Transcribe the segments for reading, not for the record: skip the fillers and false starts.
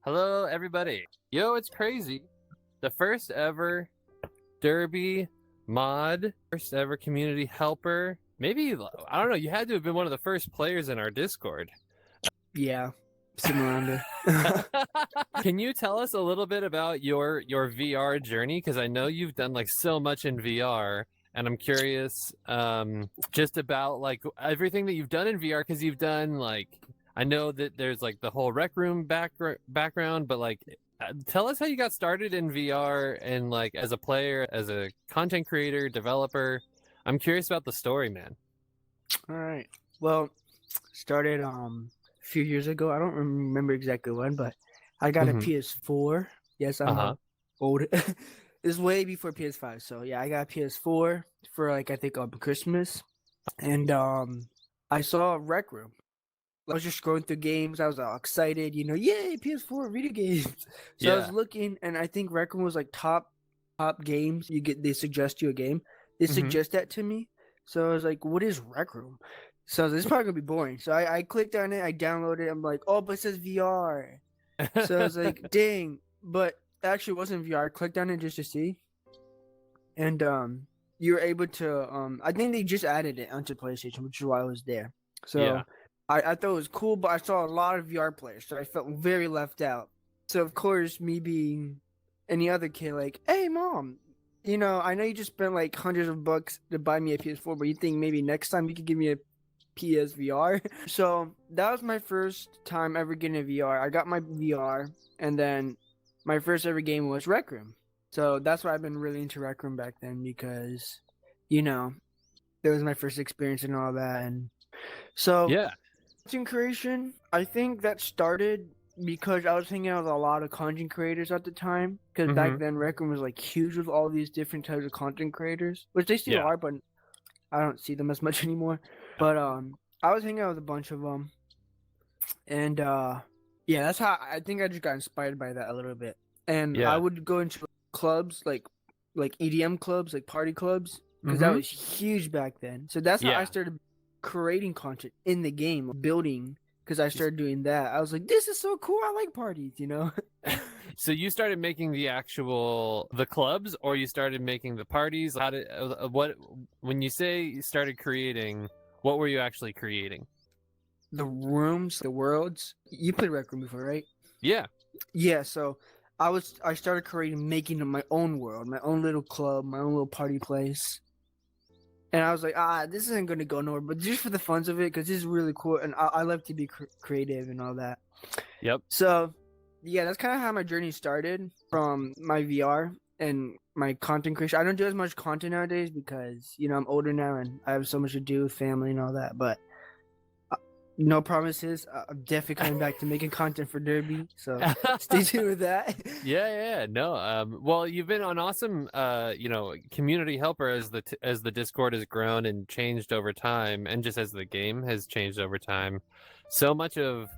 Hello, everybody. Yo, it's crazy. The first ever Derby mod, first ever community helper. Maybe, I don't know, you had to have been one of the first players in our Discord. Yeah, sitting around there. Can you tell us a little bit about your VR journey? Because I know you've done like so much in VR, and I'm curious just about like everything that you've done in VR, because you've done like, I know that there's like the whole rec room background, but like tell us how you got started in VR and like as a player, as a content creator, developer. I'm curious about the story, man. All right. Well, started a few years ago. I don't remember exactly when, but I got a Mm-hmm. PS4. Yes, I'm Uh-huh. old. It's way before PS5. So yeah, I got a PS4 for like I think Christmas, and I saw Rec Room. I was just scrolling through games. I was all excited, yay, PS4 video games. So I was Yeah. looking, and I think Rec Room was like top games. They suggest you a game. They Mm-hmm. suggest that to me. So I was like, what is Rec Room? So this is probably gonna be boring. So I clicked on it, I downloaded it. I'm like, oh, but it says VR. So I was like, dang, but it actually wasn't VR. I clicked on it just to see, and you were able to I think they just added it onto PlayStation, which is why I was there. Yeah. So I thought it was cool, but I saw a lot of VR players, so I felt very left out. So of course, me being any other kid, like, hey mom, I know you just spent like hundreds of bucks to buy me a PS4, but you think maybe next time you could give me a PSVR? So that was my first time ever getting a VR. I got my VR, and then my first ever game was Rec Room. So that's why I've been really into Rec Room back then, because, that was my first experience and all that. And so Yeah. content creation, I think that started because I was hanging out with a lot of content creators at the time. Because back Mm-hmm. then, Rec Room was like huge with all these different types of content creators, which they still Yeah. are, but I don't see them as much anymore. But I was hanging out with a bunch of them, and yeah, that's how I think I just got inspired by that a little bit. And I Yeah. would go into clubs like EDM clubs, like party clubs, because that Mm-hmm. was huge back then. So that's how I Yeah. started creating content in the game, building. Because I started doing that, I was like, "This is so cool! I like parties." So you started making the clubs, or you started making the parties? How did what when you say you started creating? What were you actually creating? The rooms, the worlds. You played Rec Room before, right? Yeah. Yeah. So I started making my own world, my own little club, my own little party place. And I was like, this isn't going to go nowhere, but just for the funs of it, because this is really cool. And I love to be creative and all that. Yep. So, yeah, that's kind of how my journey started from my VR and my content creation. I don't do as much content nowadays because, I'm older now and I have so much to do with family and all that. But no promises. I'm definitely coming back to making content for Derby. So stay tuned with that. Yeah, no. Well, you've been an awesome, community helper as the Discord has grown and changed over time, and just as the game has changed over time. So much of,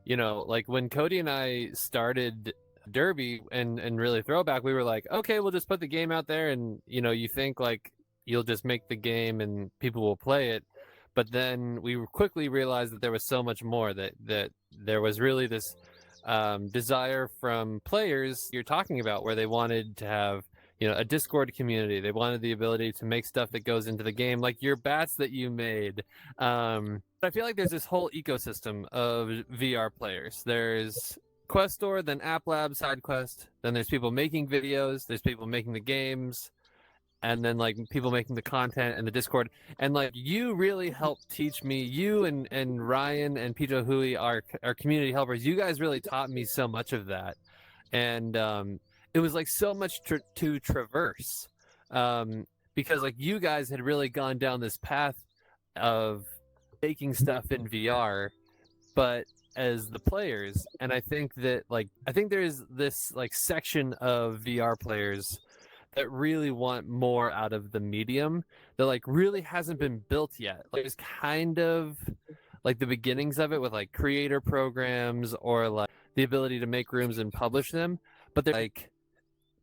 like when Cody and I started Derby and really Throwback, we were like, okay, we'll just put the game out there, and you think like you'll just make the game and people will play it. But then we quickly realized that there was so much more, that there was really this desire from players you're talking about, where they wanted to have a Discord community. They wanted the ability to make stuff that goes into the game, like your bats that you made. I feel like there's this whole ecosystem of VR players. There's Questor, then App Lab, Side Quest, then there's people making videos, there's people making the games, and then like people making the content and the Discord. And like you really helped teach me, you and Ryan and Pito Hui, our community helpers, you guys really taught me so much of that. And it was like so much to traverse, because like you guys had really gone down this path of making stuff in VR, but as the players. And I think there's this like section of VR players that really want more out of the medium that like really hasn't been built yet. Like it's kind of like the beginnings of it with like creator programs, or like the ability to make rooms and publish them, but they're like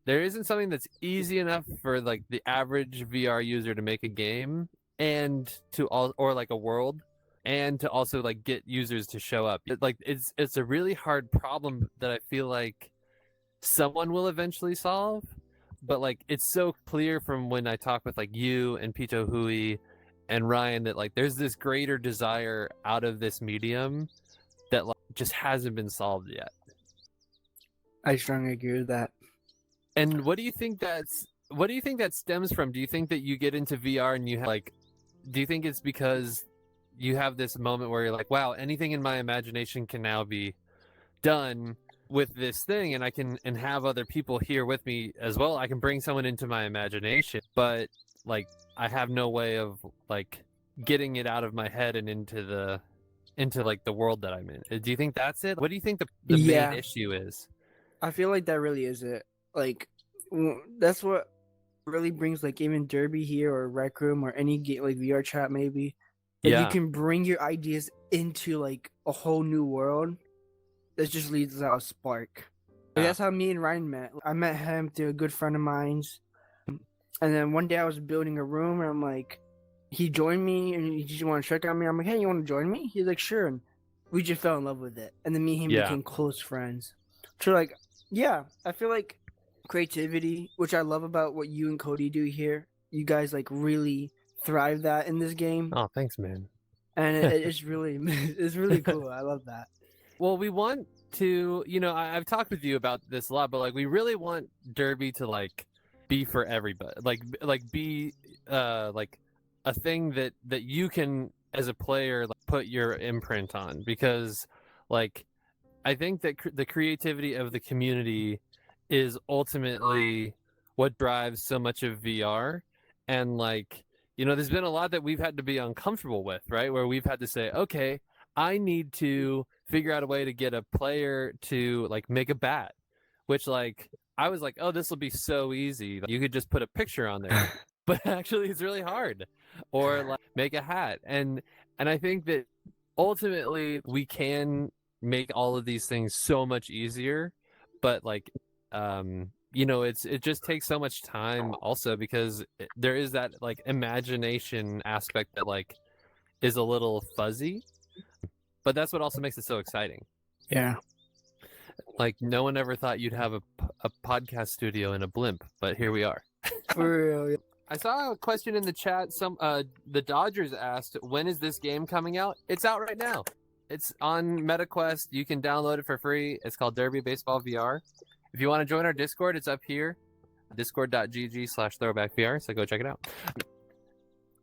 there isn't something that's easy enough for like the average VR user to make a game and to all, or like a world, and to also like get users to show up. Like it's a really hard problem that I feel like someone will eventually solve. But like it's so clear from when I talk with like you and Pito Hui and Ryan that like there's this greater desire out of this medium that like just hasn't been solved yet. I strongly agree with that. And what do you think that stems from? Do you think that you get into VR and you have like, do you think it's because you have this moment where you're like, wow, anything in my imagination can now be done with this thing, and I can and have other people here with me as well. I can bring someone into my imagination, but like I have no way of like getting it out of my head and into like the world that I'm in. Do you think that's it? What do you think the Yeah. main issue is? I feel like that really is it. Like, that's what really brings like even Derby here or Rec Room or any game like VR chat maybe. That you Yeah. can bring your ideas into like a whole new world. That just leads out a spark. Like, that's how me and Ryan met. I met him through a good friend of mine's, and then one day I was building a room, and I'm like, he joined me, and he just want to check on me. I'm like, hey, you want to join me? He's like, sure. And we just fell in love with it, and then me and him Yeah. became close friends. So like, yeah, I feel like creativity, which I love about what you and Cody do here. You guys like really thrive that in this game, Oh, thanks, man. and it's really it's really cool. I love that. Well, we want to, you know, I've talked with you about this a lot, but like we really want Derby to like be for everybody, like be like a thing that you can as a player like, put your imprint on, because like I think that the creativity of the community is ultimately what drives so much of VR. And like, you know, there's been a lot that we've had to be uncomfortable with, right? Where we've had to say, okay, I need to figure out a way to get a player to like make a bat, which like I was like, oh, this will be so easy. You could just put a picture on there. But actually it's really hard. Or like make a hat. And I think that ultimately we can make all of these things so much easier, but like you know, it just takes so much time also, because there is that like imagination aspect that like is a little fuzzy, but that's what also makes it so exciting. Yeah. Like no one ever thought you'd have a podcast studio in a blimp, but here we are. For real. I saw a question in the chat. Some the Dodgers asked, when is this game coming out? It's out right now. It's on MetaQuest. You can download it for free. It's called Derby Baseball VR. If you want to join our Discord, it's up here. Discord.gg/throwbackvr. So go check it out.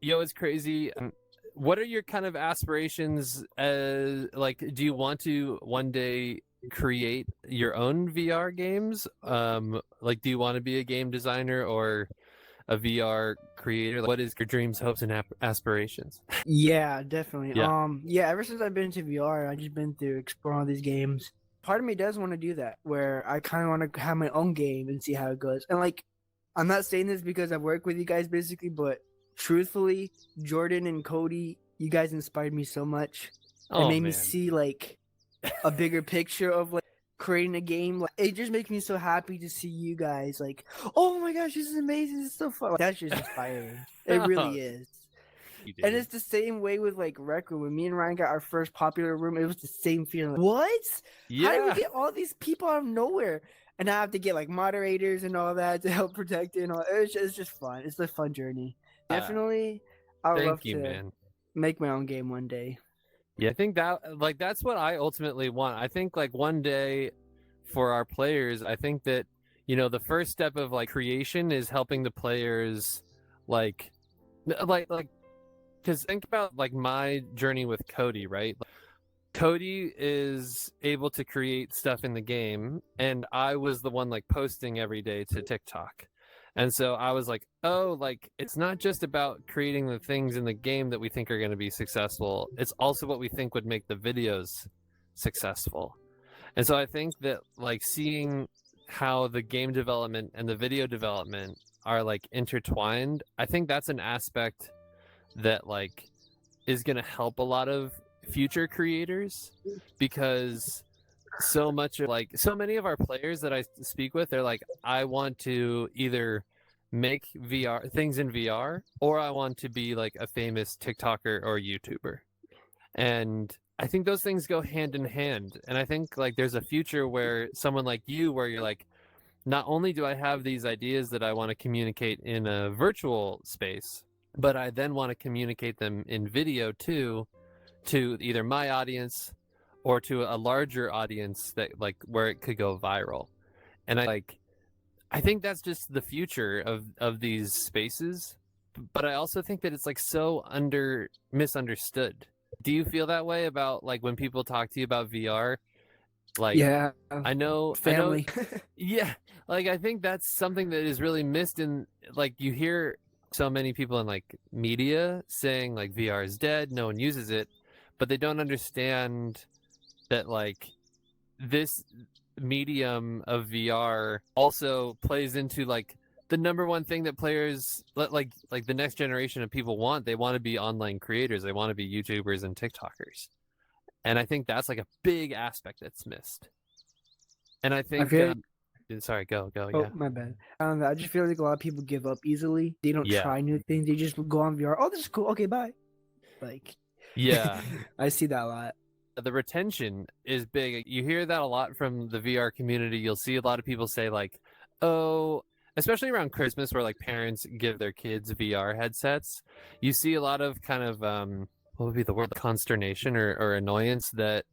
YoItsCrazy. What are your kind of aspirations? Like, do you want to one day create your own VR games? Like, do you want to be a game designer or a VR creator? What is your dreams, hopes, and aspirations? Yeah, definitely. Yeah. Yeah, ever since I've been into VR, I've just been through exploring all these games. Part of me does want to do that, where I kind of want to have my own game and see how it goes. And like, I'm not saying this because I've worked with you guys basically, but truthfully, Jordan and Cody, you guys inspired me so much. It made me see like a bigger picture of like creating a game. Like, it just makes me so happy to see you guys like, oh my gosh, this is amazing, it's so fun. Like, that's just inspiring. It really is. And it's the same way with like Rec Room. When me and Ryan got our first popular room, it was the same feeling. Like, what? Yeah. How did we get all these people out of nowhere? And I have to get like moderators and all that to help protect it and all. It's just fun. It's a fun journey. Definitely, I would love to make my own game one day. Yeah, I think that like that's what I ultimately want. I think like one day for our players, I think that, you know, the first step of like creation is helping the players like because think about like my journey with Cody, right? Cody is able to create stuff in the game, and I was the one like posting every day to TikTok. And so I was like, oh, like it's not just about creating the things in the game that we think are going to be successful. It's also what we think would make the videos successful. And so I think that like seeing how the game development and the video development are like intertwined, I think that's an aspect that like is going to help a lot of future creators, because so many of our players that I speak with, they're like, I want to either make VR things in VR, or I want to be like a famous TikToker or YouTuber. And I think those things go hand in hand. And I think like there's a future where someone like you, where you're like, not only do I have these ideas that I want to communicate in a virtual space, but I then want to communicate them in video too, to either my audience or to a larger audience that like where it could go viral. And I think that's just the future of these spaces. But I also think that it's like so misunderstood. Do you feel that way about like when people talk to you about VR? Like Yeah, I know family. yeah, like I think that's something that is really missed in like you hear so many people in like media saying like VR is dead, no one uses it, but they don't understand that like this medium of VR also plays into like the number one thing that players like the next generation of people want. They want to be online creators, they want to be YouTubers and TikTokers. And I think that's like a big aspect that's missed. And I I think feel like, sorry, go oh yeah. my bad. I don't know. I just feel like a lot of people give up easily. They don't Yeah. try new things. They just go on VR. Oh, this is cool. Okay, bye. Like, Yeah. I see that a lot. The retention is big. You hear that a lot from the VR community. You'll see a lot of people say like, "Oh," especially around Christmas where like parents give their kids VR headsets. You see a lot of kind of what would be the word, consternation or annoyance that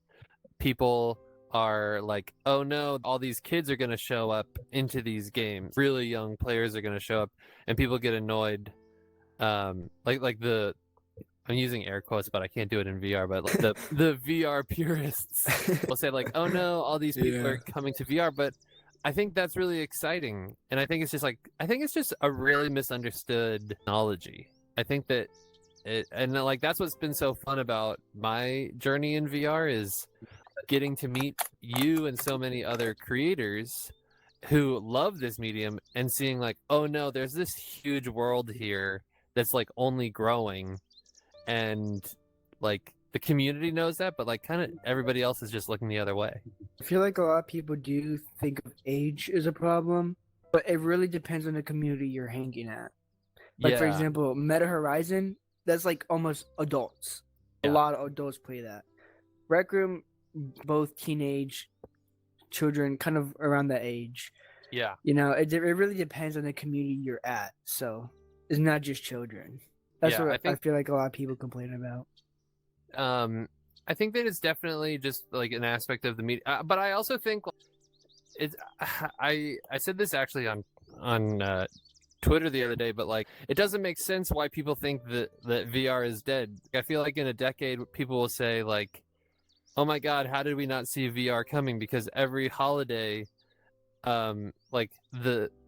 people are like, "Oh no, all these kids are going to show up into these games. Really young players are going to show up," and people get annoyed. Like the I'm using air quotes, but I can't do it in VR. But like the VR purists will say like, "Oh no, all these people Yeah. are coming to VR." But I think that's really exciting, and I think it's just a really misunderstood technology. I think that and like that's what's been so fun about my journey in VR is getting to meet you and so many other creators who love this medium and seeing like, oh no, there's this huge world here that's like only growing, and like the community knows that, but like kind of everybody else is just looking the other way. I feel like a lot of people do think of age as a problem, but it really depends on the community you're hanging at. Like for Yeah, example, Meta Horizon, that's like almost adults. A yeah, lot of adults play that. Rec Room, both teenage children, kind of around that age. yeah, You know, it really depends on the community you're at. So it's not just children. That's yeah. what I feel like a lot of people complain about. Um, I think that it's definitely just like an aspect of the media, but I also think like, it's. I said this actually on Twitter the other day, but like it doesn't make sense why people think that VR is dead. I feel like in a decade, people will say like, "Oh my God, how did we not see VR coming?" Because every holiday, like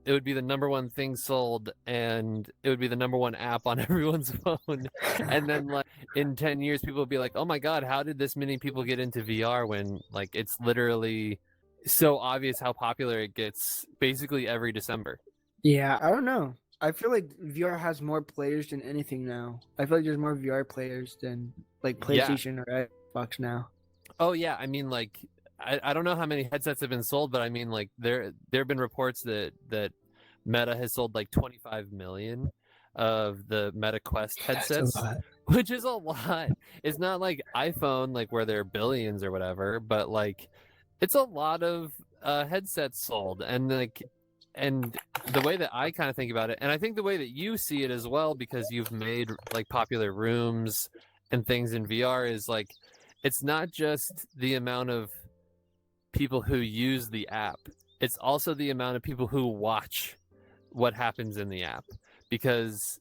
it would be the number one thing sold, and it would be the number one app on everyone's phone. And then like in 10 years, people would be like, "Oh my God, how did this many people get into VR?" When like it's literally so obvious how popular it gets basically every December. Yeah, I don't know. I feel like VR has more players than anything now. I feel like there's more VR players than like Yeah. PlayStation or Xbox now. Oh yeah. I mean, like I don't know how many headsets have been sold, but I mean, like there have been reports that Meta has sold like 25 million of the Meta Quest That's a headsets, lot. which is a lot. It's not like iPhone, like where there are billions or whatever, but like it's a lot of headsets sold, and like and the way that I kind of think about it, and I think the way that you see it as well, because you've made like popular rooms and things in VR, is like it's not just the amount of people who use the app, it's also the amount of people who watch what happens in the app. Because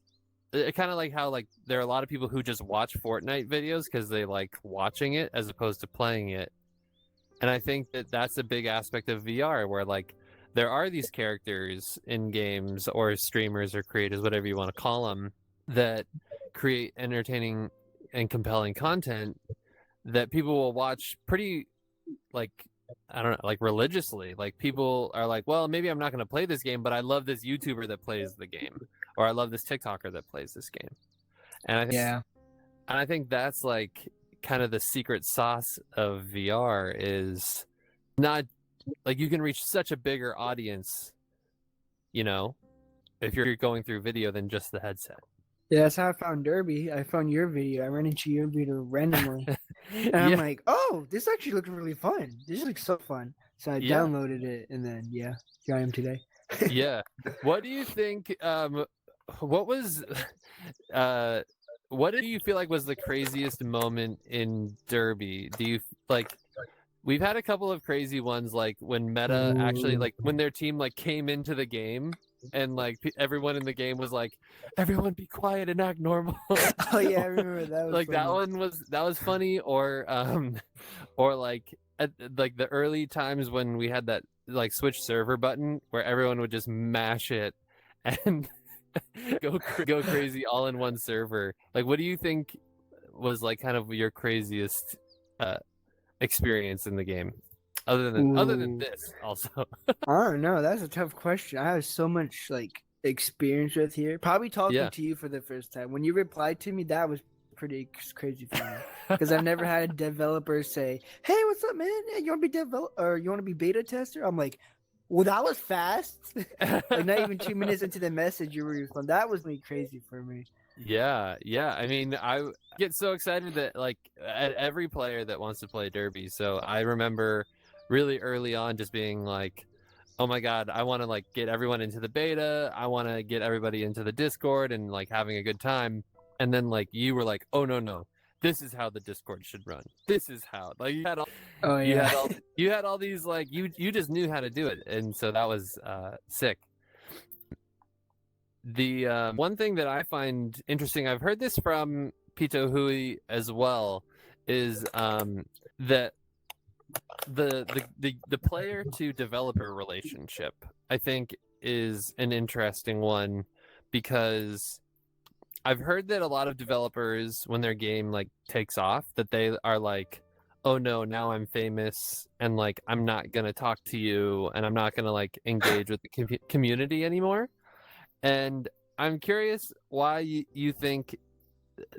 it kind of like how like there are a lot of people who just watch Fortnite videos because they like watching it as opposed to playing it. And I think that that's a big aspect of VR, where like there are these characters in games or streamers or creators, whatever you want to call them, that create entertaining and compelling content that people will watch pretty like, I don't know, like religiously. Like people are like, well, maybe I'm not going to play this game, but I love this YouTuber that plays the game, or I love this TikToker that plays this game. And Yeah. I think that's like kind of the secret sauce of VR is not like you can reach such a bigger audience, you know, if you're going through video than just the headset. Yeah, that's how I found Derby. I found your video. I ran into your video randomly. And I'm Yeah, like, oh, this actually looks really fun. This looks so fun. So I yeah, downloaded it, and then yeah, here I am today. yeah. What do you think? What was, uh, what do you feel like was the craziest moment in Derby? Do you like? We've had a couple of crazy ones, like when Meta actually, Ooh. like when their team like came into the game, and like everyone in the game was like, "Everyone be quiet and act normal." Oh yeah, I remember that was Like funny. that was funny, or like at like the early times when we had that like switch server button where everyone would just mash it and go crazy all in one server. Like, what do you think was like kind of your craziest uh experience in the game, other than Ooh. this also? I don't know. That's a tough question. I have so much like experience with here. Probably talking Yeah. to you for the first time. When you replied to me, that was pretty crazy for me because I've never had a developer say, "Hey, what's up, man? Hey, you want to be develop or you want to be beta tester?" I'm like, "Well, that was fast." Like not even 2 minutes into the message, you were responding. That was like crazy for me. Yeah, yeah. I mean, I get so excited that like at every player that wants to play Derby. So I remember really early on just being like, "Oh my God, I want to like get everyone into the beta. I want to get everybody into the Discord and like having a good time." And then like you were like, "Oh no, no. This is how the Discord should run. This is how." Like Oh yeah. you had all these like you just knew how to do it. And so that was sick. The one thing that I find interesting, I've heard this from Pito Hui as well, is that the player to developer relationship, I think, is an interesting one, because I've heard that a lot of developers, when their game like takes off, that they are like, oh no, now I'm famous and like I'm not gonna talk to you and I'm not gonna like engage with the community anymore. And I'm curious why you think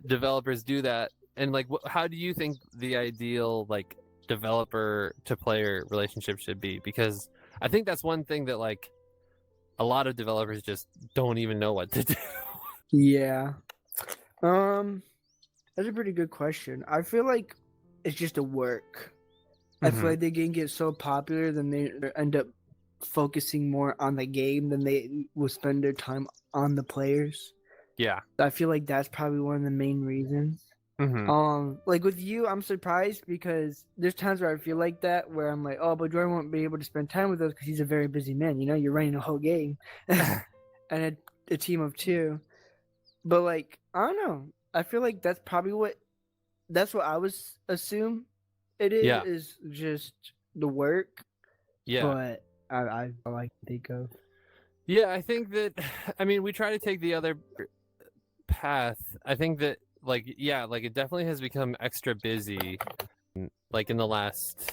developers do that, and like how do you think the ideal like developer to player relationship should be? Because I think that's one thing that like a lot of developers just don't even know what to do. Yeah. Um, that's a pretty good question. I feel like it's just a work. I feel Mm-hmm. like the game gets so popular, then they end up focusing more on the game than they will spend their time on the players. Yeah. I feel like that's probably one of the main reasons. Mm-hmm. Like with you, I'm surprised because there's times where I feel like that, where I'm like, oh, but Jordan won't be able to spend time with us because he's a very busy man. You know, you're running a whole game and a team of two. But like, I don't know. I feel like that's what I was assume it Yeah. is just the work. Yeah. But I like to think of. Yeah. I think that, I mean, we try to take the other path. I think that like, yeah, like it definitely has become extra busy, like in the last,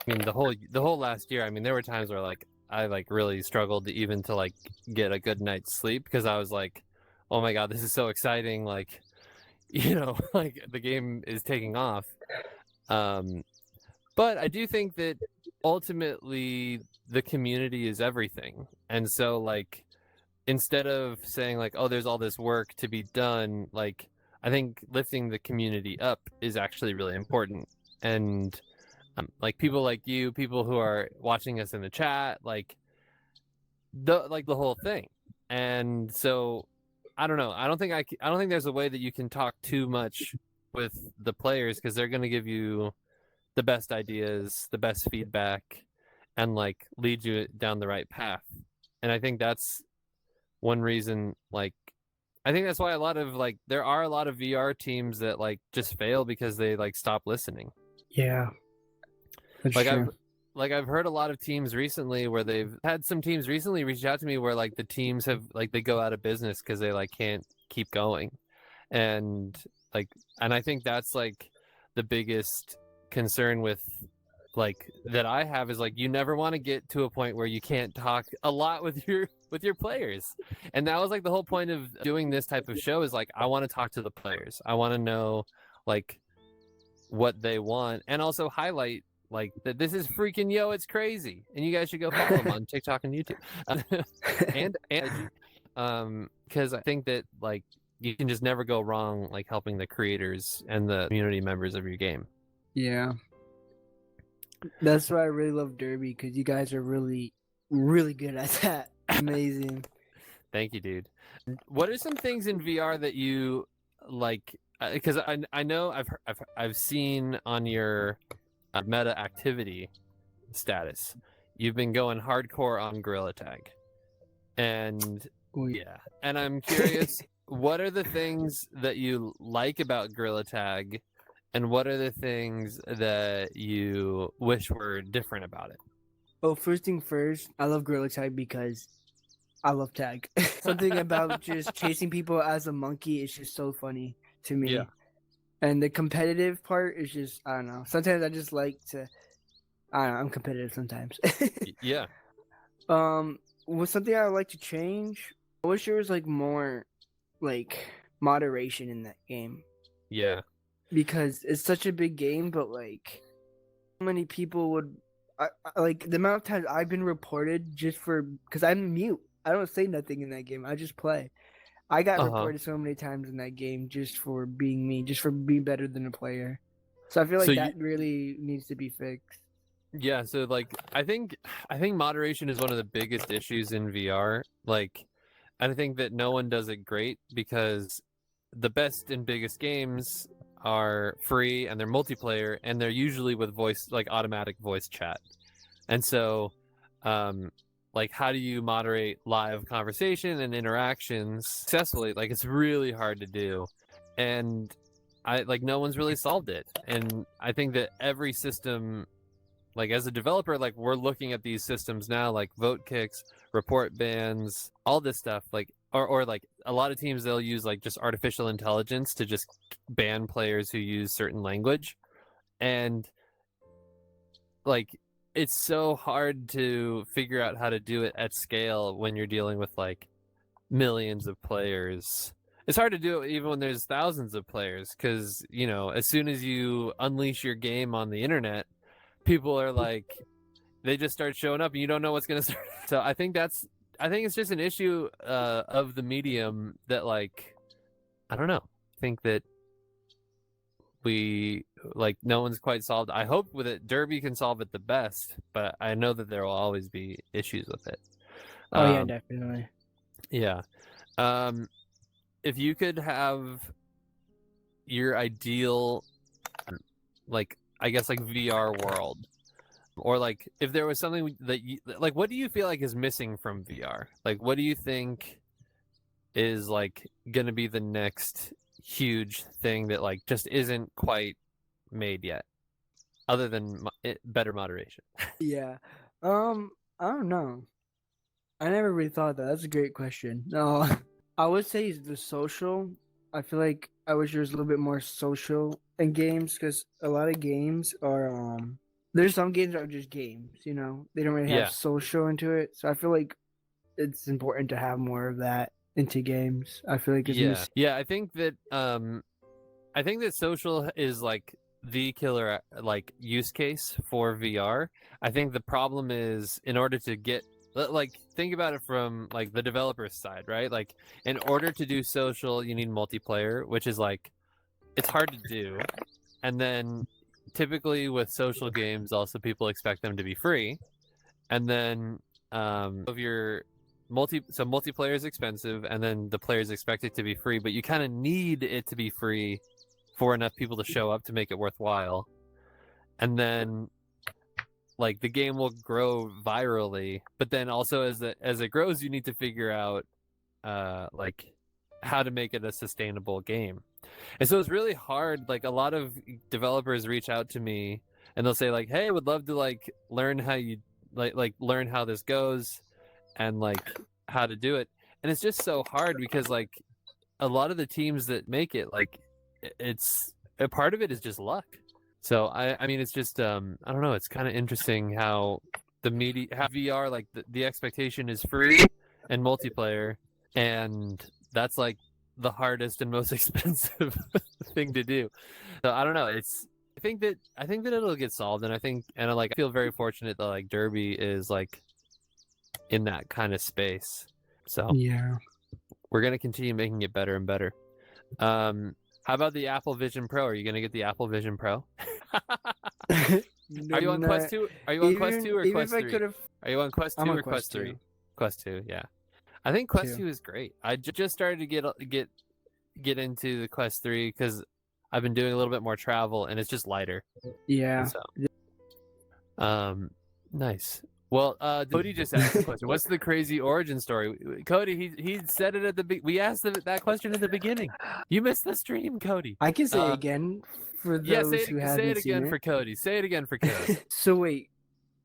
I mean, the whole last year. I mean, there were times where like I like really struggled to even to like get a good night's sleep, because I was like, oh my God, this is so exciting. Like, like the game is taking off. Um, but I do think that ultimately the community is everything. And so like, instead of saying like, oh, there's all this work to be done, like I think lifting the community up is actually really important. And like people like you, people who are watching us in the chat, like the whole thing. And so I don't know. I don't think there's a way that you can talk too much with the players, because they're going to give you the best ideas, the best feedback, and like lead you down the right path. And I think that's one reason, like I think that's why a lot of like there are a lot of VR teams that like just fail because they like stop listening. Yeah, that's Like true. I've heard a lot of teams recently where they've had some teams recently reach out to me where like the teams have like they go out of business because they like can't keep going. And like, and I think that's like the biggest concern with like that I have, is like you never want to get to a point where you can't talk a lot with your players. And that was like the whole point of doing this type of show, is like I want to talk to the players. I want to know like what they want, and also highlight like that this is freaking YoItsCrazy, and you guys should go follow him on TikTok and YouTube. And IG. Because I think that like you can just never go wrong like helping the creators and the community members of your game. Yeah. That's why I really love Derby, because you guys are really, really good at that. Amazing. Thank you, dude. What are some things in VR that you like? Because I know I've seen on your meta activity status, you've been going hardcore on Gorilla Tag, and yeah, and I'm curious, what are the things that you like about Gorilla Tag, and what are the things that you wish were different about it? Oh, first thing first, I love Gorilla Tag because I love tag. Something about just chasing people as a monkey is just so funny to me. Yeah. And the competitive part is just, I don't know. Sometimes I just like to, I don't know, I'm competitive sometimes. Yeah. Was something I would like to change? I wish there was like more like moderation in that game, Yeah. because it's such a big game, but like how many people would like the amount of times I've been reported just for, because I'm mute. I don't say nothing in that game. I just play. I got reported so many times in that game just for being me, just for being better than a player. So I feel like that really needs to be fixed. Yeah, so like I think moderation is one of the biggest issues in VR. Like I think that no one does it great because the best and biggest games are free and they're multiplayer and they're usually with voice, like automatic voice chat. And so like how do you moderate live conversation and interactions successfully? Like it's really hard to do. And I like no one's really solved it. And I think that every system, like as a developer, like we're looking at these systems now, like vote kicks, report bans, all this stuff, like or like a lot of teams, they'll use like just artificial intelligence to just ban players who use certain language. And like it's so hard to figure out how to do it at scale when you're dealing with like millions of players. It's hard to do it even when there's thousands of players, because you know, as soon as you unleash your game on the internet, people are like, they just start showing up and you don't know what's going to start. So I think it's just an issue of the medium that, like, I don't know. I think that we, like, no one's quite solved. I hope with it, Derby can solve it the best, but I know that there will always be issues with it. Oh yeah, definitely. Yeah. If you could have your ideal, like, I guess, like VR world, or like if there was something that you like, what do you feel like is missing from VR? Like, what do you think is like gonna be the next huge thing that like just isn't quite made yet, other than better moderation? Yeah. I don't know. I never really thought of that. That's a great question. No, I would say the social. I feel like I wish there was a little bit more social in games, because a lot of games are there's some games that are just games, you know. They don't really have Yeah. social into it. So I feel like it's important to have more of that into games. I feel like it's missing. Yeah, I think that social is like the killer like use case for VR. I think the problem is, in order to get, like, think about it from like the developer's side, right? Like in order to do social, you need multiplayer, which is like, it's hard to do. And then typically with social games, also people expect them to be free. And then if you're multiplayer is expensive, and then the players expect it to be free, but you kind of need it to be free for enough people to show up to make it worthwhile. And then like the game will grow virally, but then also as it grows, you need to figure out like how to make it a sustainable game. And so it's really hard. Like a lot of developers reach out to me and they'll say like, hey, would love to like learn how you like learn how this goes and like how to do it. And it's just so hard because like a lot of the teams that make it, like, it's a part of it is just luck. So I mean, it's just I don't know, it's kind of interesting how how VR, like the expectation is free and multiplayer, and that's like the hardest and most expensive thing to do. So I don't know, it's I think that it'll get solved, and I feel very fortunate that like Derby is like in that kind of space. So Yeah. we're gonna continue making it better and better. How about the Apple Vision Pro? Are you gonna get the Apple Vision Pro? No, Are you on Quest 2? Are you on Quest 2 or even if Quest I 3? could have, Are you on Quest I'm 2 on or Quest Quest 3? 2. Quest 2, yeah. I think Quest 2. 2 is great. I just started to get into the Quest 3 because I've been doing a little bit more travel and it's just lighter. Yeah. And so, nice. Well, Cody just asked the question. What's the crazy origin story? Cody, he said it at the we asked that question at the beginning. You missed the stream, Cody. I can say it again for Yeah, those who say haven't it again seen for Cody. Say it again for Cody. So wait,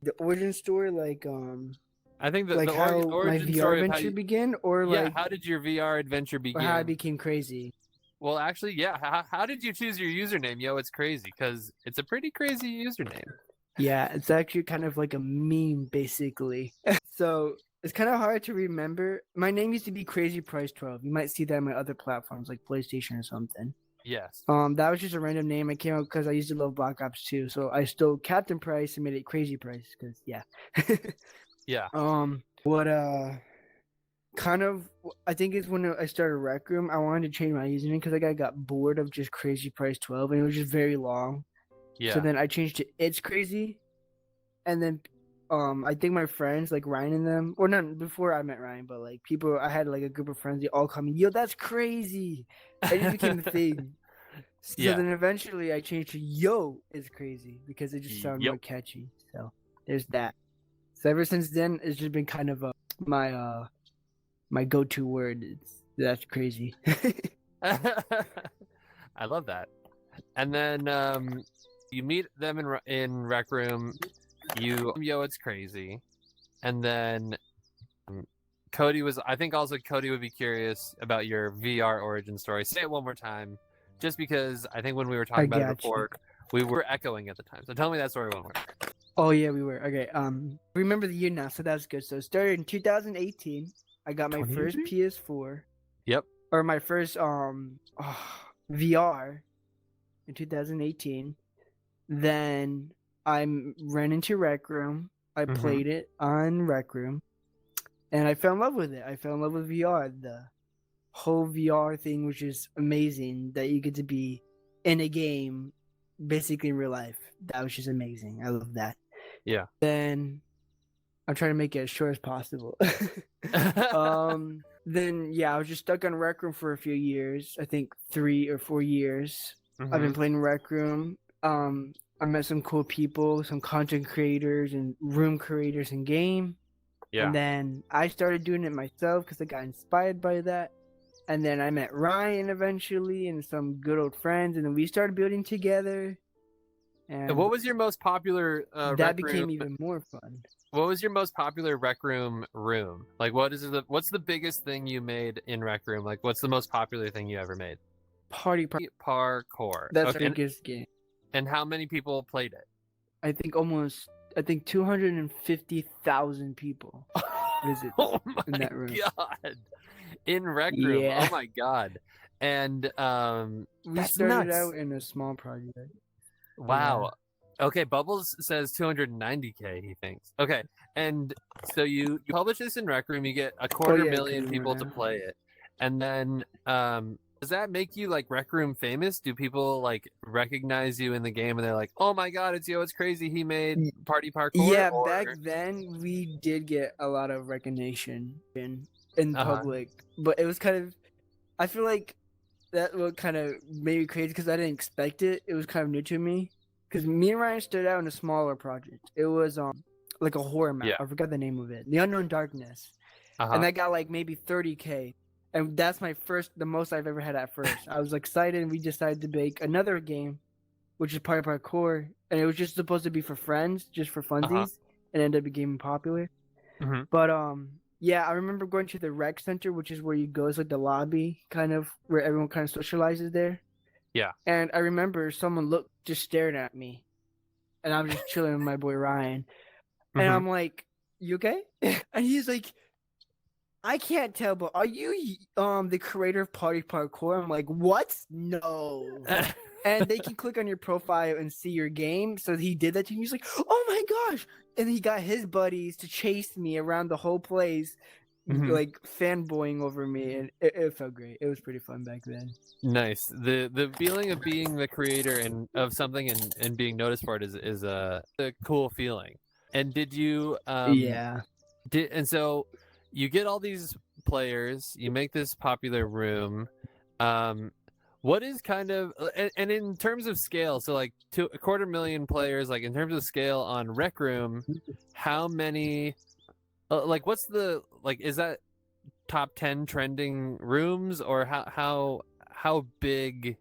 the origin story, I think like the how my origin VR story of how adventure you, began, or yeah, like how did your VR adventure or how I begin? became crazy. Well, actually, yeah. How did you choose your username? Yo, it's crazy because it's a pretty crazy username. Yeah, it's actually kind of like a meme, basically. So it's kind of hard to remember. My name used to be Crazy Price 12. You might see that on my other platforms like PlayStation or something. Yes. That was just a random name I came up because I used to love Black Ops 2. So I stole Captain Price and made it Crazy Price because yeah. Yeah. What kind of I think it's when I started Rec Room. I wanted to change my username because I got bored of just Crazy Price 12 and it was just very long. Yeah. So then I changed to It's Crazy, and then I think my friends like Ryan and them, or not before I met Ryan, but like people, I had like a group of friends. They all call me, "Yo, that's crazy." It just became a thing. So Yeah. then eventually I changed to Yo It's Crazy because it just sounded Yep. more catchy. So there's that. So ever since then, it's just been kind of my my go-to word. That's crazy. I love that. And then you meet them in Rec Room. Yo, it's crazy. And then Cody was. I think also Cody would be curious about your VR origin story. Say it one more time, just because I think when we were talking about it before, we were echoing at the time. So tell me that story one more time. Oh yeah, we were. Okay. Remember the year now, so that's good. So it started in 2018. I got my first PS4. Yep. Or my first VR in 2018. Then I ran into Rec Room. I played it on Rec Room, and I fell in love with it. I fell in love with VR. The whole VR thing was just amazing. That you get to be in a game, basically in real life. That was just amazing. I love that. Yeah. Then I'm trying to make it as short as possible. Then yeah, I was just stuck on Rec Room for a few years. I think 3 or 4 years. I've been playing Rec Room. I met some cool people, some content creators and room creators in game. Yeah. And then I started doing it myself because I got inspired by that. And then I met Ryan eventually and some good old friends, and then we started building together. And what was your most popular that became even more fun. What was your most popular Rec Room room? Like, what's the biggest thing you made in Rec Room? Like, what's the most popular thing you ever made? Party Parkour. That's the biggest game. And how many people played it? I think 250,000 people visit in that room. God. In Rec Room. Yeah. Oh my God. And we started out in a small project. Wow. Yeah. Okay, Bubbles says 290K, he thinks. Okay, and so you publish this in Rec Room, you get 250,000 people to play it. And then does that make you like Rec Room famous? Do people like recognize you in the game and they're like, "Oh my God, it's Yo, it's crazy, he made Party Parkour"? Yeah, back then we did get a lot of recognition in public, but it was kind of, I feel like that what kind of made me crazy because I didn't expect it. It was kind of new to me. Because me and Ryan stood out in a smaller project. It was like a horror map. Yeah. I forgot the name of it. The Unknown Darkness. And that got like maybe 30K. And that's the most I've ever had at first. I was excited and we decided to make another game, which is Party Parkour. And it was just supposed to be for friends, just for funsies. And ended up becoming popular. But yeah, I remember going to the rec center, which is where you go. It's like the lobby, kind of, where everyone kind of socializes there. Yeah. And I remember someone just staring at me. And I was just chilling with my boy Ryan. And I'm like, "You okay?" And he's like, "I can't tell, but are you the creator of Party Parkour?" I'm like, "What? No." And they can click on your profile and see your game. So he did that to me. He's like, "Oh my gosh." And he got his buddies to chase me around the whole place. Mhm. like fanboying over me, and it felt great. It was pretty fun back then. Nice. The feeling of being the creator and of something and being noticed for it is a cool feeling. And did you Yeah. so you get all these players, you make this popular room. Um what is kind of and in terms of scale, so like a quarter million players, like in terms of scale on Rec Room, how many like what's the like is that top 10 trending rooms, or how big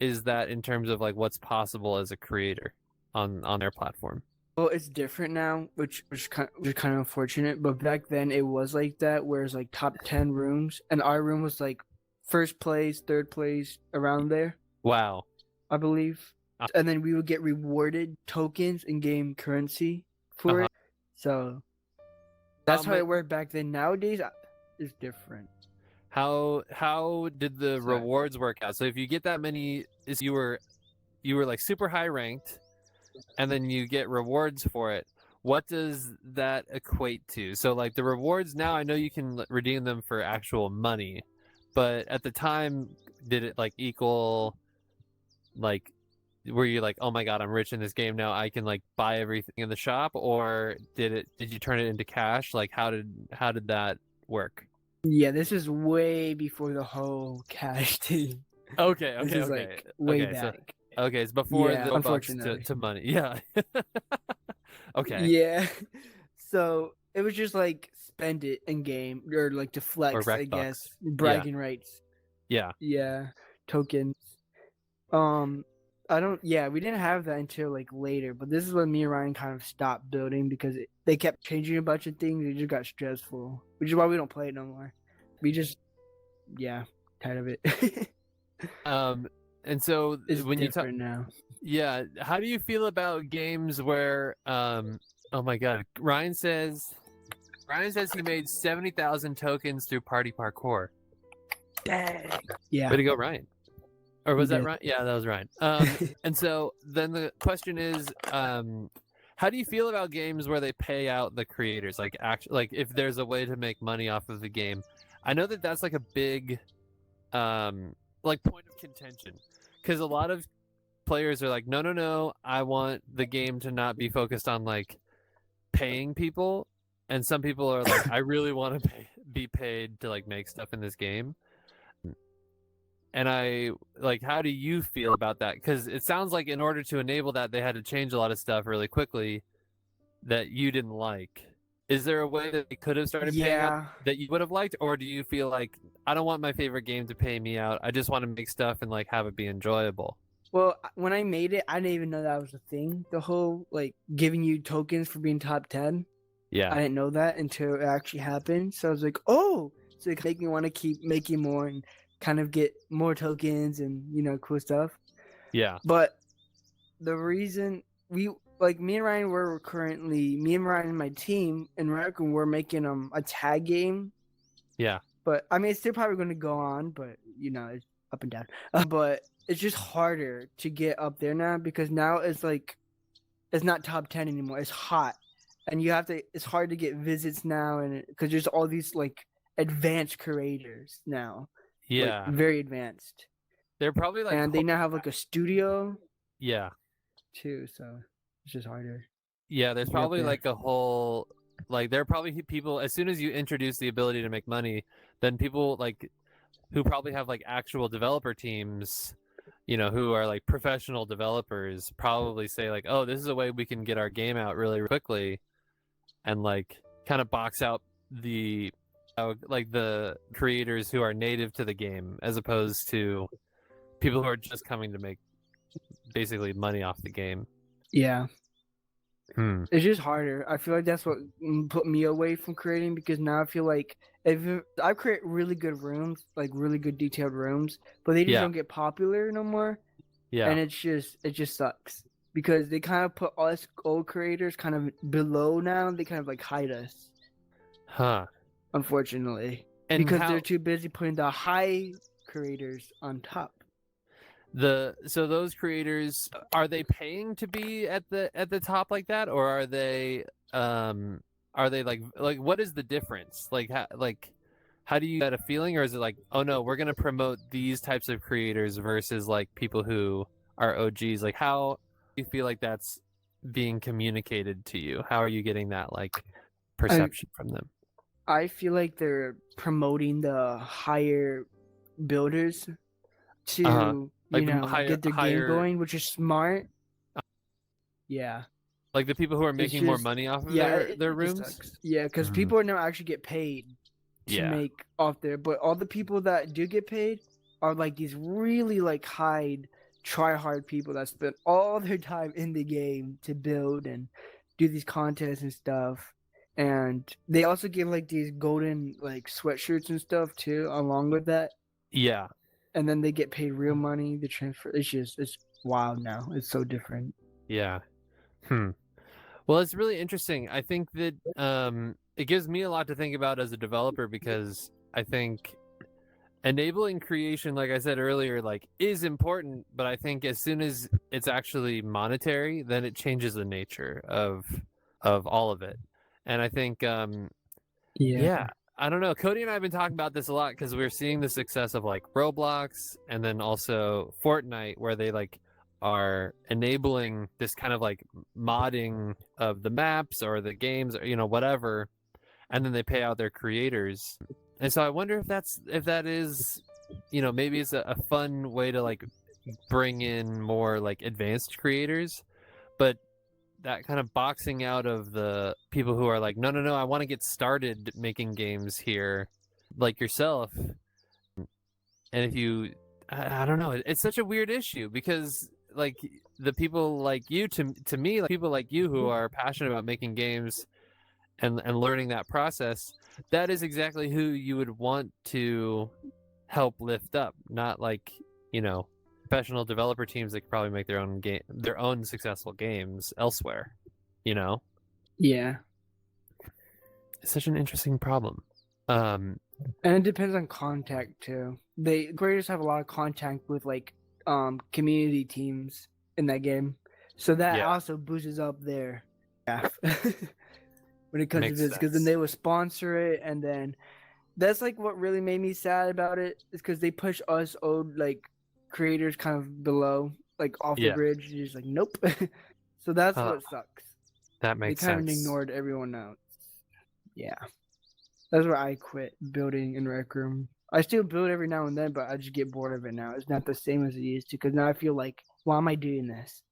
is that in terms of like what's possible as a creator on their platform? Well, it's different now, which is kind of unfortunate. But back then, it was like that, where it's like top 10 rooms, and our room was like first place, third place, around there, Wow. I believe. Uh, And then we would get rewarded tokens in game currency for uh-huh. it. So that's how And it worked back then. Nowadays, it's different. how did the Sorry. rewards work out? So if you get that many, is you were like super high ranked, and then you get rewards for it. What does that equate to? So like the rewards now, I know you can redeem them for actual money, but at the time, did it like equal like were you like, oh my god, I'm rich in this game now, I can like buy everything in the shop, or did you turn it into cash? Like how did that work? Yeah, this is way before the whole cash thing. Okay, This okay, is okay, like way okay. So back. okay, it's before Yeah, the bucks unfortunately. to money. Yeah. Okay. Yeah. So it was just like spend it in game or like to Or flex, rec I guess. bucks. Yeah. Bragging rights. Yeah. Yeah. Tokens. Um I don't yeah, we didn't have that until like later, but this is when me and Ryan kind of stopped building because they kept changing a bunch of things. It just got stressful, which is why we don't play it no more. We just yeah, tired of it. Um and so It's when you talk, different now. yeah, how do you feel about games where oh my god, Ryan says he made 70,000 tokens through Party Parkour. Dang. Yeah. Way to go, Ryan. Or was He that did. Ryan? Yeah, that was Ryan. And so then the question is, how do you feel about games where they pay out the creators? Like, like if there's a way to make money off of the game, I know that that's like a big, like point of contention, because a lot of players are like, no, no, no, I want the game to not be focused on like paying people, and some people are like, I really want to be paid to like make stuff in this game. And I like, how do you feel about that? Because it sounds like in order to enable that, they had to change a lot of stuff really quickly that you didn't like. Is there a way that they could have started paying out Yeah. that you would have liked, or do you feel like I don't want my favorite game to pay me out? I just want to make stuff and like have it be enjoyable. Well, when I made it, I didn't even know that was a thing. The whole like giving you tokens for being top 10. I Yeah, didn't know that until it actually happened. So I was like, oh, so it make me want to keep making more and kind of get more tokens and cool stuff. yeah, But the reason we like me and Ryan were currently me and Ryan and my team in Raccoon we're making a tag game. yeah, But I mean, it's still probably going to go on, but it's up and down. But it's just harder to get up there now because now it's like it's not top 10 anymore. It's hot, and you have to. It's hard to get visits now, and because there's all these like advanced creators now, like yeah. very advanced, They're probably like, and they now have like a studio yeah, too. So it's just harder yeah. to There's get up probably there. like a whole, like there are probably people, as soon as you introduce the ability to make money, then people like who probably have like actual developer teams, who are like professional developers, probably say like, oh, this is a way we can get our game out really quickly, and like kind of box out the like the creators who are native to the game, as opposed to people who are just coming to make basically money off the game. Yeah, Hmm. it's just harder. I feel like that's what put me away from creating because now I feel like I create really good rooms, like really good detailed rooms, but they just Yeah. don't get popular no more, Yeah. and it just sucks because they kind of put us old creators kind of below now. They kind of like hide us, Huh. unfortunately, And because they're how too busy putting the high creators on top. so those creators, are they paying to be at the top like that, or are they are they like what is the difference? How do you get a feeling, or is it like, oh no, we're gonna promote these types of creators versus like people who are OGs? Like, how do you feel like that's being communicated to you? How are you getting that like perception from them? I feel like they're promoting the higher builders Uh-huh. to, Like the get their game higher, going, which is smart. Yeah. like the people who are It's making more just, money off of yeah, their it just rooms. sucks. Yeah, because Mhm. people now actually get paid to Yeah. make off there, but all the people that do get paid are like these really like high try hard people that spend all their time in the game to build and do these contests and stuff. And they also give like these golden like sweatshirts and stuff too along with that. Yeah. And then they get paid real money. The transfer, it's wild now. It's so different. Yeah. Hmm. Well, it's really interesting. I think that it gives me a lot to think about as a developer, because I think enabling creation, like I said earlier, like is important, but I think as soon as it's actually monetary, then it changes the nature of all of it. And I think Yeah. yeah, I don't know. Cody and I have been talking about this a lot because we're seeing the success of like Roblox and then also Fortnite, where they like are enabling this kind of like modding of the maps or the games, or whatever, and then they pay out their creators. And so I wonder if that is, maybe it's a fun way to like bring in more like advanced creators, but that kind of boxing out of the people who are like, no, no, no, I want to get started making games here, like yourself. And if you, I don't know, it's such a weird issue, because like the people like you, to me, like people like you who are passionate about making games and learning that process, that is exactly who you would want to help lift up, not like, professional developer teams that could probably make their own successful games elsewhere. Yeah. It's such an interesting problem. And it depends on contact too. They creators have a lot of contact with like community teams in that game. So that Yeah, also boosts up their staff when it comes to makes this, because then sense. they will sponsor it, and then that's like what really made me sad about it, is because they push us old like creators kind of below, like off the Yeah, bridge. You're just like, nope. So that's uh, what sucks. that They makes kind of sense. ignored everyone else. Yeah. That's where I quit building in Rec Room. I still build every now and then, but I just get bored of it now. It's not the same as it used to, because now I feel like, why am I doing this?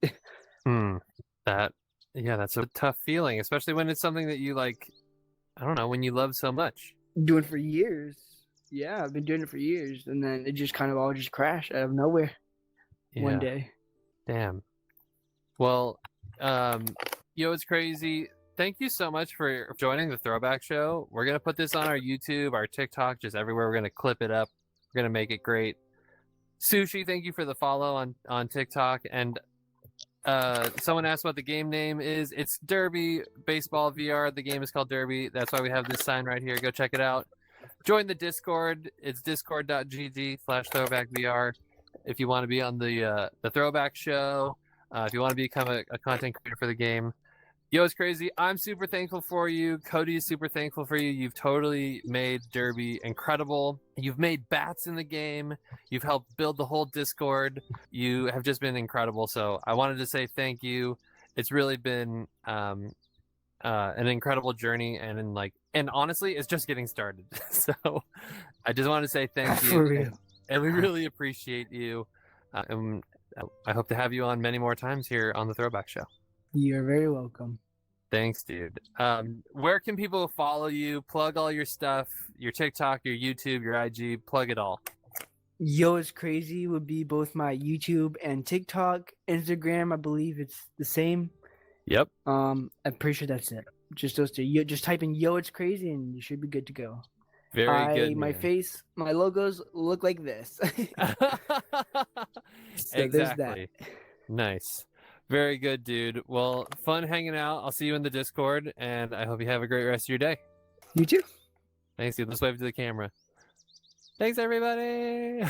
Hmm. That, yeah, that's a tough feeling, especially when it's something that you like. I don't know, when you love so much. Doing it for years. Yeah, I've been doing it for years, and then it just kind of all just crashed out of nowhere one Yeah. day. Damn. Well, it's crazy. Thank you so much for joining the Throwback Show. We're gonna put this on our YouTube, our TikTok, just everywhere. We're gonna clip it up. We're gonna make it great. Sushi, thank you for the follow on TikTok. And someone asked what the game name is. It's Derby Baseball VR. The game is called Derby. That's why we have this sign right here. Go check it out. Join the Discord. It's discord.gg/throwbackvr. If you want to be on the Throwback Show, if you want to become a content creator for the game. Yo, it's crazy. I'm super thankful for you. Cody is super thankful for you. You've totally made Derby incredible. You've made bats in the game. You've helped build the whole Discord. You have just been incredible. So I wanted to say thank you. It's really been an incredible journey, and honestly, it's just getting started. So I just want to say thank you, For real. and we really appreciate you. And I hope to have you on many more times here on the Throwback Show. You're very welcome. Thanks, dude. Where can people follow you? Plug all your stuff, your TikTok, your YouTube, your IG, plug it all. YoItsCrazy would be both my YouTube and TikTok. Instagram, I believe it's the same. Yep. I'm pretty sure that's it. Just those two. You just type in YoItsCrazy and you should be good to go. Very good, My man. face, my logos look like this. So there's that. Exactly. Nice. Very good, dude. Well, fun hanging out. I'll see you in the Discord, and I hope you have a great rest of your day. You too. Thanks, dude. Let's wave to the camera. Thanks, everybody.